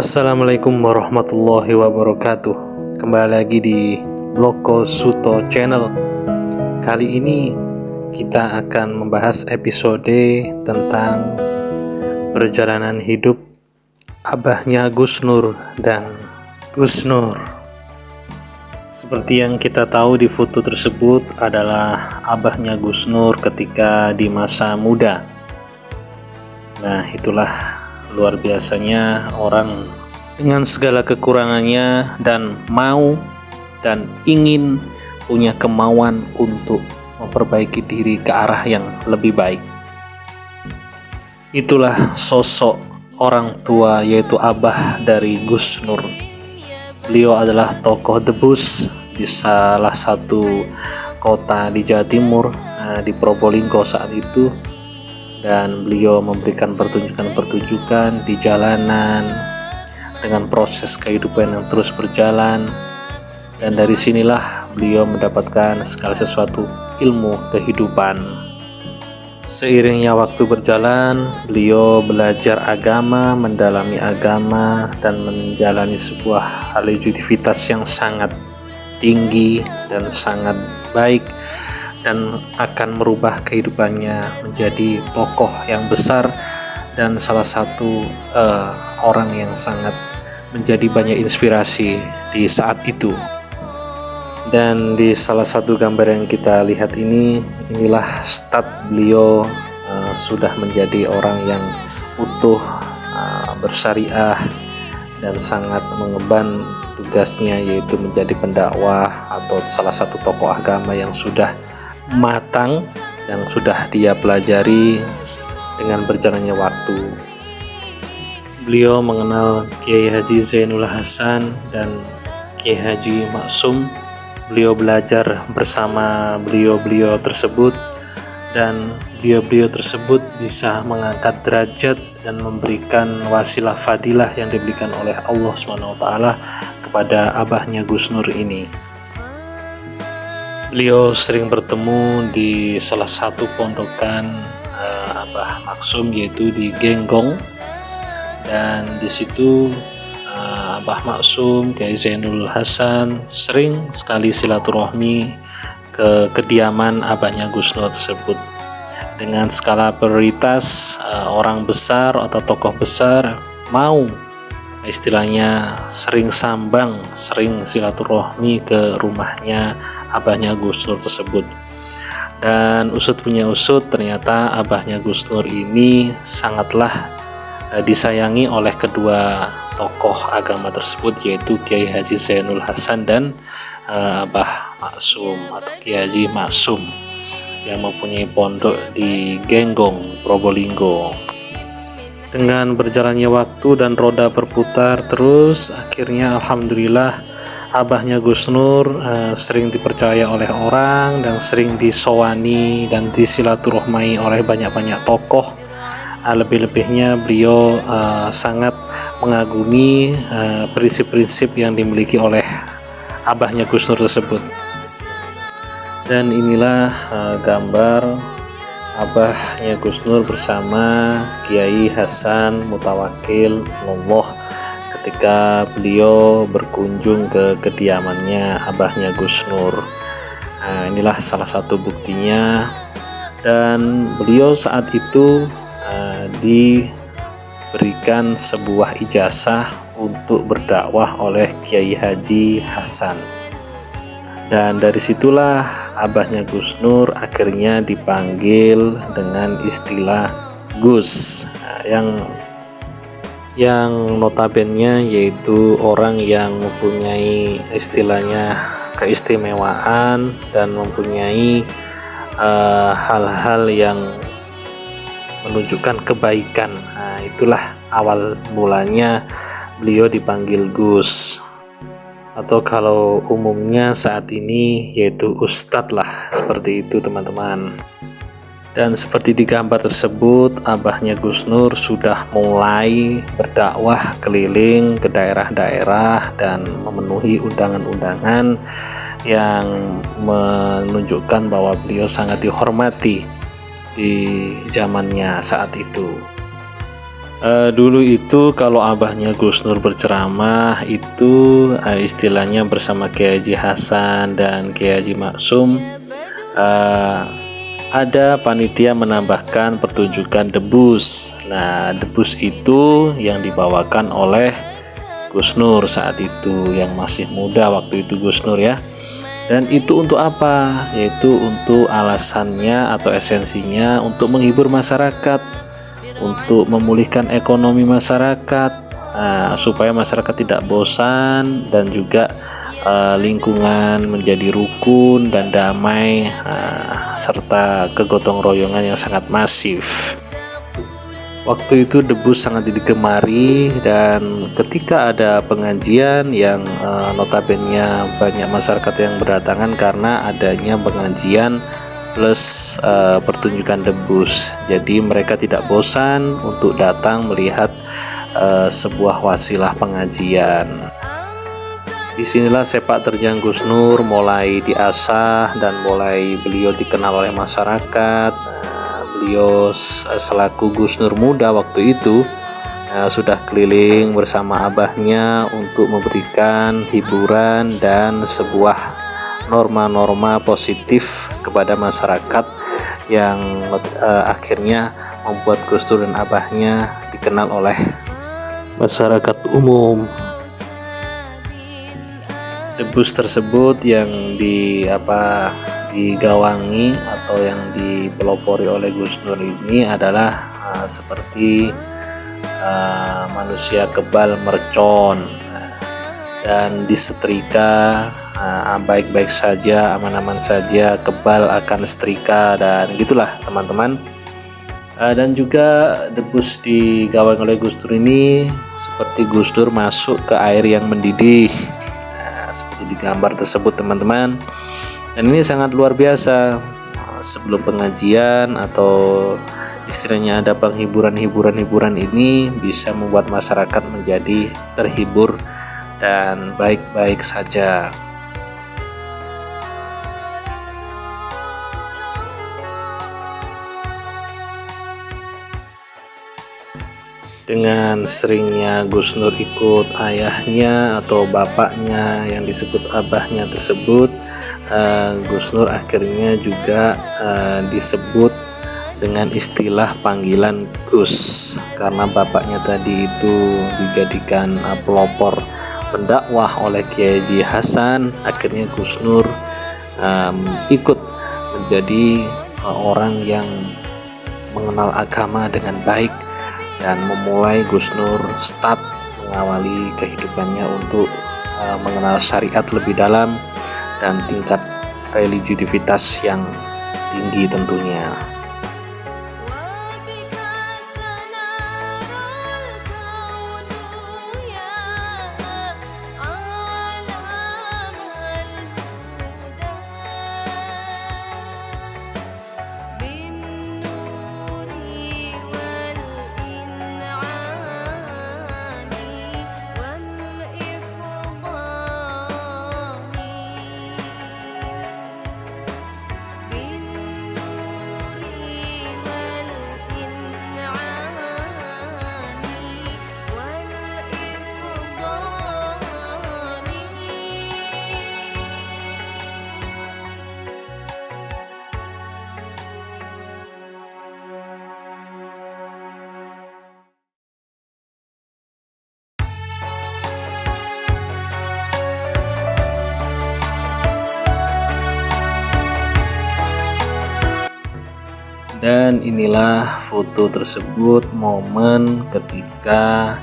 Assalamualaikum warahmatullahi wabarakatuh. Kembali lagi di Bloko Suto Channel. Kali ini kita akan membahas episode tentang perjalanan hidup abahnya Gus Nur dan Gus Nur. Seperti yang kita tahu, di foto tersebut adalah abahnya Gus Nur ketika di masa muda. Nah, itulah luar biasanya orang dengan segala kekurangannya dan mau dan ingin punya kemauan untuk memperbaiki diri ke arah yang lebih baik. Itulah sosok orang tua, yaitu abah dari Gus Nur. Beliau adalah tokoh debus di salah satu kota di Jawa Timur, di Probolinggo saat itu. Dan beliau memberikan pertunjukan-pertunjukan di jalanan dengan proses kehidupan yang terus berjalan, dan dari sinilah beliau mendapatkan segala sesuatu ilmu kehidupan. Seiringnya waktu berjalan, beliau belajar agama, mendalami agama, dan menjalani sebuah religiusitas yang sangat tinggi dan sangat baik, dan akan merubah kehidupannya menjadi tokoh yang besar dan salah satu orang yang sangat menjadi banyak inspirasi di saat itu. Dan di salah satu gambar yang kita lihat inilah start beliau sudah menjadi orang yang utuh, bersyariah, dan sangat mengemban tugasnya, yaitu menjadi pendakwah atau salah satu tokoh agama yang sudah matang yang sudah dia pelajari dengan berjalannya waktu. Beliau mengenal Kiai Haji Zainul Hasan dan Kiai Haji Maksum. Beliau belajar bersama beliau-beliau tersebut, dan beliau-beliau tersebut bisa mengangkat derajat dan memberikan wasilah fadilah yang diberikan oleh Allah SWT kepada abahnya Gus Nur ini. Beliau sering bertemu di salah satu pondokan Abah Maksum, yaitu di Genggong, dan di situ Abah Maksum, Kiai Zainul Hasan sering sekali silaturahmi ke kediaman abahnya Gus Nur tersebut. Dengan skala prioritas, orang besar atau tokoh besar mau istilahnya sering sambang, sering silaturahmi ke rumahnya abahnya Gus Nur tersebut. Dan usut punya usut, ternyata abahnya Gus Nur ini sangatlah disayangi oleh kedua tokoh agama tersebut, yaitu Kiai Haji Zainul Hasan dan Abah Maksum atau Kiai Haji Maksum yang mempunyai pondok di Genggong, Probolinggo. Dengan berjalannya waktu dan roda berputar terus, akhirnya alhamdulillah abahnya Gus Nur sering dipercaya oleh orang dan sering disowani dan disilaturahmai oleh banyak-banyak tokoh. Lebih-lebihnya beliau sangat mengagumi prinsip-prinsip yang dimiliki oleh abahnya Gus Nur tersebut. Dan inilah gambar abahnya Gus Nur bersama Kiai Hasan Mutawakil Allah ketika beliau berkunjung ke kediamannya abahnya Gus Nur. Inilah salah satu buktinya. Dan beliau saat itu diberikan sebuah ijazah untuk berdakwah oleh Kiai Haji Hasan. Dan dari situlah abahnya Gus Nur akhirnya dipanggil dengan istilah Gus, yang notabene yaitu orang yang mempunyai istilahnya keistimewaan dan mempunyai hal-hal yang menunjukkan kebaikan. Itulah awal mulanya beliau dipanggil Gus, atau kalau umumnya saat ini yaitu Ustadz lah, seperti itu teman-teman. Dan seperti di gambar tersebut, abahnya Gus Nur sudah mulai berdakwah keliling ke daerah-daerah dan memenuhi undangan-undangan yang menunjukkan bahwa beliau sangat dihormati di zamannya saat itu. Dulu itu kalau abahnya Gus Nur berceramah itu istilahnya bersama Kiai Haji Hasan dan Kiai Haji Maksum, ada panitia menambahkan pertunjukan debus. Nah, debus itu yang dibawakan oleh Gus Nur saat itu, yang masih muda waktu itu Gus Nur ya. Dan itu untuk apa? Yaitu untuk alasannya atau esensinya untuk menghibur masyarakat, untuk memulihkan ekonomi masyarakat, supaya masyarakat tidak bosan dan juga lingkungan menjadi rukun dan damai, serta kegotong royongan yang sangat masif. Waktu itu debus sangat digemari, dan ketika ada pengajian yang notabene banyak masyarakat yang berdatangan karena adanya pengajian plus pertunjukan debus. Jadi mereka tidak bosan untuk datang melihat sebuah wasilah pengajian. Disinilah sepak terjang Gus Nur mulai diasah dan mulai beliau dikenal oleh masyarakat. Beliau selaku Gus Nur muda waktu itu sudah keliling bersama abahnya untuk memberikan hiburan dan sebuah norma-norma positif kepada masyarakat yang akhirnya membuat Gus Dur dan abahnya dikenal oleh masyarakat umum. Debus tersebut yang digawangi atau yang dipelopori oleh Gus Nur ini adalah seperti manusia kebal mercon, dan disetrika baik-baik saja, aman-aman saja, kebal akan setrika, dan gitulah teman-teman. Dan juga debus digawangi oleh Gus Dur ini seperti Gus Dur masuk ke air yang mendidih, seperti di gambar tersebut teman-teman. Dan ini sangat luar biasa. Sebelum pengajian atau istilahnya ada penghiburan ini bisa membuat masyarakat menjadi terhibur dan baik-baik saja. Dengan seringnya Gus Nur ikut ayahnya atau bapaknya yang disebut abahnya tersebut, Gus Nur akhirnya juga disebut dengan istilah panggilan Gus, karena bapaknya tadi itu dijadikan pelopor pendakwah oleh Kiai Haji Hasan. Akhirnya Gus Nur ikut menjadi orang yang mengenal agama dengan baik, dan memulai Gus Nur start mengawali kehidupannya untuk mengenal syariat lebih dalam dan tingkat religiusitas yang tinggi tentunya. Dan inilah foto tersebut, momen ketika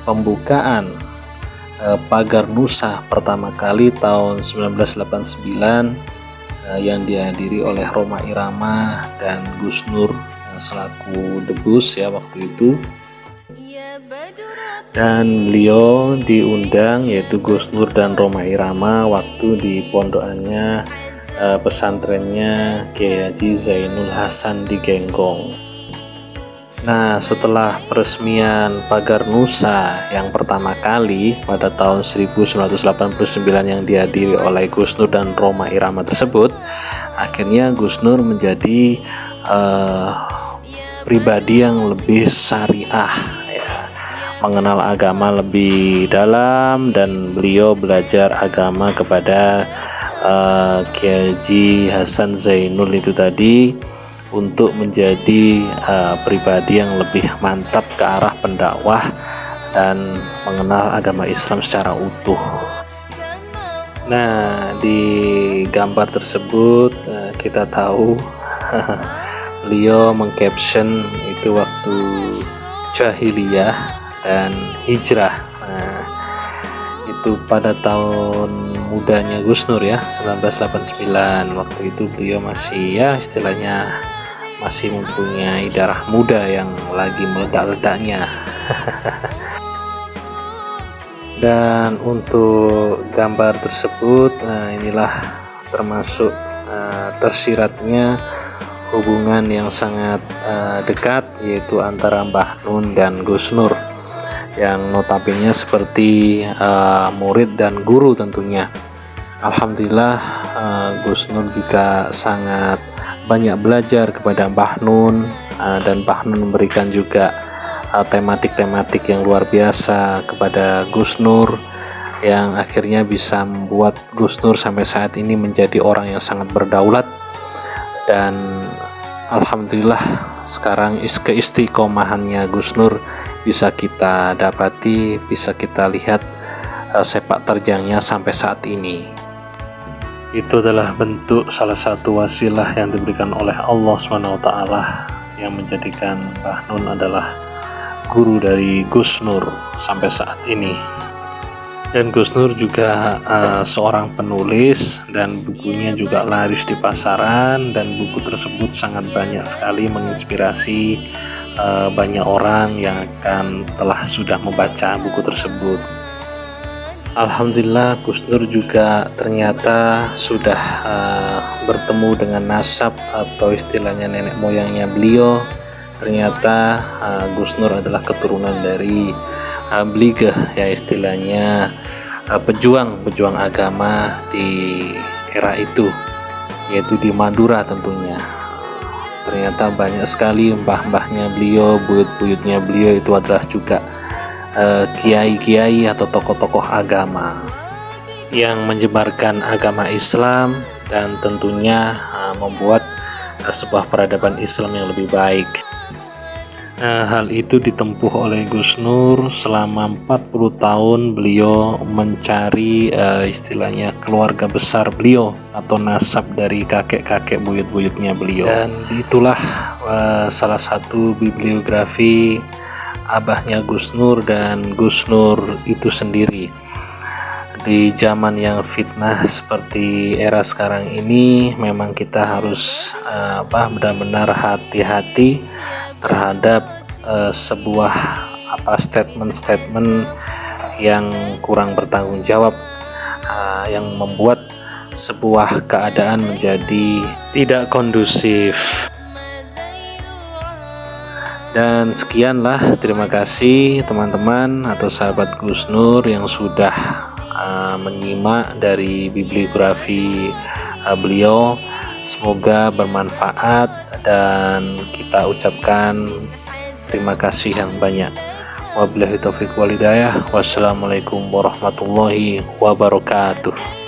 pembukaan Pagar Nusa pertama kali tahun 1989, yang dihadiri oleh Rhoma Irama dan Gus Nur selaku debus ya waktu itu. Dan beliau diundang, yaitu Gus Nur dan Rhoma Irama, waktu di pondokannya pesantrennya Kiai Haji Zainul Hasan di Genggong. Nah, setelah peresmian Pagar Nusa yang pertama kali pada tahun 1989 yang dihadiri oleh Gus Nur dan Rhoma Irama tersebut, akhirnya Gus Nur menjadi pribadi yang lebih syariah, ya, mengenal agama lebih dalam, dan beliau belajar agama kepada Kiai Haji Hasan Zainul itu tadi untuk menjadi pribadi yang lebih mantap ke arah pendakwah dan mengenal agama Islam secara utuh. Nah, di gambar tersebut kita tahu beliau mengcaption itu waktu jahiliyah dan hijrah. Nah, itu pada tahun mudanya Gus Nur ya, 1989. Waktu itu beliau masih, ya istilahnya masih mempunyai darah muda yang lagi meledak-ledaknya. Dan untuk gambar tersebut, inilah termasuk tersiratnya hubungan yang sangat dekat, yaitu antara Mbah Nun dan Gus Nur, yang notabene seperti murid dan guru tentunya. Alhamdulillah, Gus Nur juga sangat banyak belajar kepada Mbah Nun, dan Mbah Nun memberikan juga tematik-tematik yang luar biasa kepada Gus Nur, yang akhirnya bisa membuat Gus Nur sampai saat ini menjadi orang yang sangat berdaulat. Dan alhamdulillah sekarang keistiqomahannya Gus Nur bisa kita dapati, bisa kita lihat sepak terjangnya sampai saat ini. Itu adalah bentuk salah satu wasilah yang diberikan oleh Allah SWT, yang menjadikan Mbah Nun adalah guru dari Gus Nur sampai saat ini. Dan Gus Nur juga seorang penulis, dan bukunya juga laris di pasaran, dan buku tersebut sangat banyak sekali menginspirasi banyak orang yang sudah membaca buku tersebut. Alhamdulillah, Gus Nur juga ternyata sudah bertemu dengan nasab atau istilahnya nenek moyangnya beliau. Ternyata Gus Nur adalah keturunan dari Bligeh, ya istilahnya pejuang agama di era itu, yaitu di Madura tentunya. Ternyata banyak sekali mbah-mbahnya beliau, buyut-buyutnya beliau itu adalah juga kiai-kiai atau tokoh-tokoh agama yang menyebarkan agama Islam, dan tentunya membuat sebuah peradaban Islam yang lebih baik. Hal itu ditempuh oleh Gus Nur selama 40 tahun beliau mencari istilahnya keluarga besar beliau atau nasab dari kakek-kakek buyut-buyutnya beliau. Dan itulah salah satu bibliografi abahnya Gus Nur dan Gus Nur itu sendiri. Di zaman yang fitnah seperti era sekarang ini, memang kita harus benar-benar hati-hati terhadap sebuah statement-statement yang kurang bertanggung jawab, yang membuat sebuah keadaan menjadi tidak kondusif. Dan sekianlah, terima kasih teman-teman atau sahabat Gus Nur yang sudah menyimak dari bibliografi beliau. Semoga bermanfaat, dan kita ucapkan terima kasih yang banyak. Wabillahi taufiq wal hidayah. Wassalamualaikum warahmatullahi wabarakatuh.